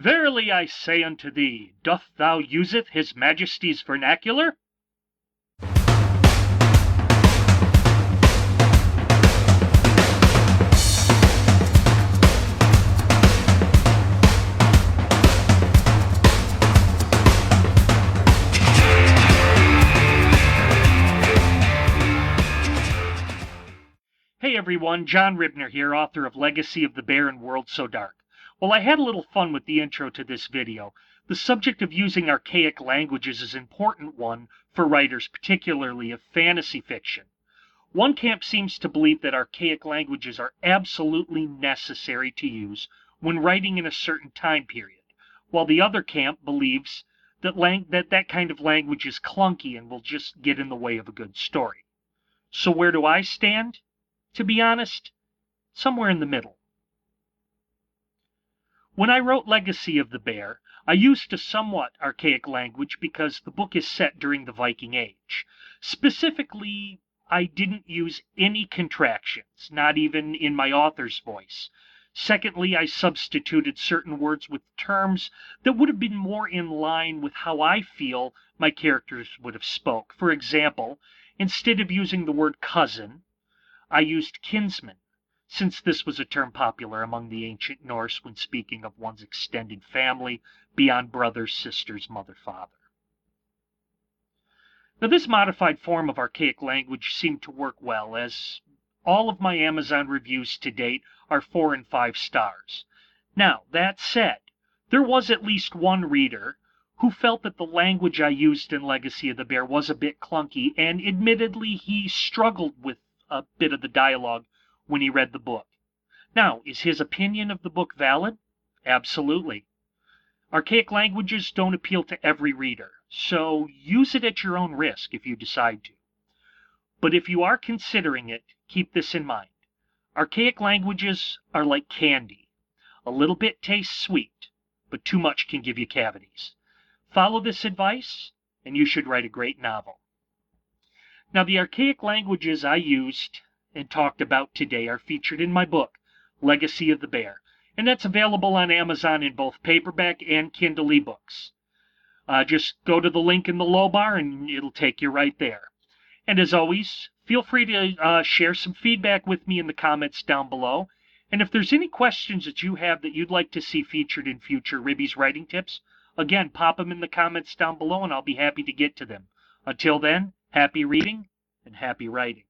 Verily I say unto thee, doth thou useth his majesty's vernacular? Hey everyone, John Ribner here, author of Legacy of the Bear and World So Dark. Well, I had a little fun with the intro to this video. The subject of using archaic languages is an important one for writers, particularly of fantasy fiction. One camp seems to believe that archaic languages are absolutely necessary to use when writing in a certain time period, while the other camp believes that that kind of language is clunky and will just get in the way of a good story. So where do I stand? To be honest, somewhere in the middle. When I wrote Legacy of the Bear, I used a somewhat archaic language because the book is set during the Viking Age. Specifically, I didn't use any contractions, not even in my author's voice. Secondly, I substituted certain words with terms that would have been more in line with how I feel my characters would have spoke. For example, instead of using the word cousin, I used kinsman, since this was a term popular among the ancient Norse when speaking of one's extended family beyond brothers, sisters, mother, father. Now, this modified form of archaic language seemed to work well, as all of my Amazon reviews to date are 4 and 5 stars. Now, that said, there was at least one reader who felt that the language I used in Legacy of the Bear was a bit clunky, and admittedly he struggled with a bit of the dialogue when he read the book. Now, is his opinion of the book valid? Absolutely. Archaic languages don't appeal to every reader, so use it at your own risk if you decide to. But if you are considering it, keep this in mind. Archaic languages are like candy. A little bit tastes sweet, but too much can give you cavities. Follow this advice, and you should write a great novel. Now, the archaic languages I used and talked about today are featured in my book, Legacy of the Bear, and that's available on Amazon in both paperback and Kindle ebooks. Just go to the link in the low bar and it'll take you right there. And as always, feel free to share some feedback with me in the comments down below. And if there's any questions that you have that you'd like to see featured in future Ribby's writing tips, again, pop them in the comments down below and I'll be happy to get to them. Until then, happy reading and happy writing.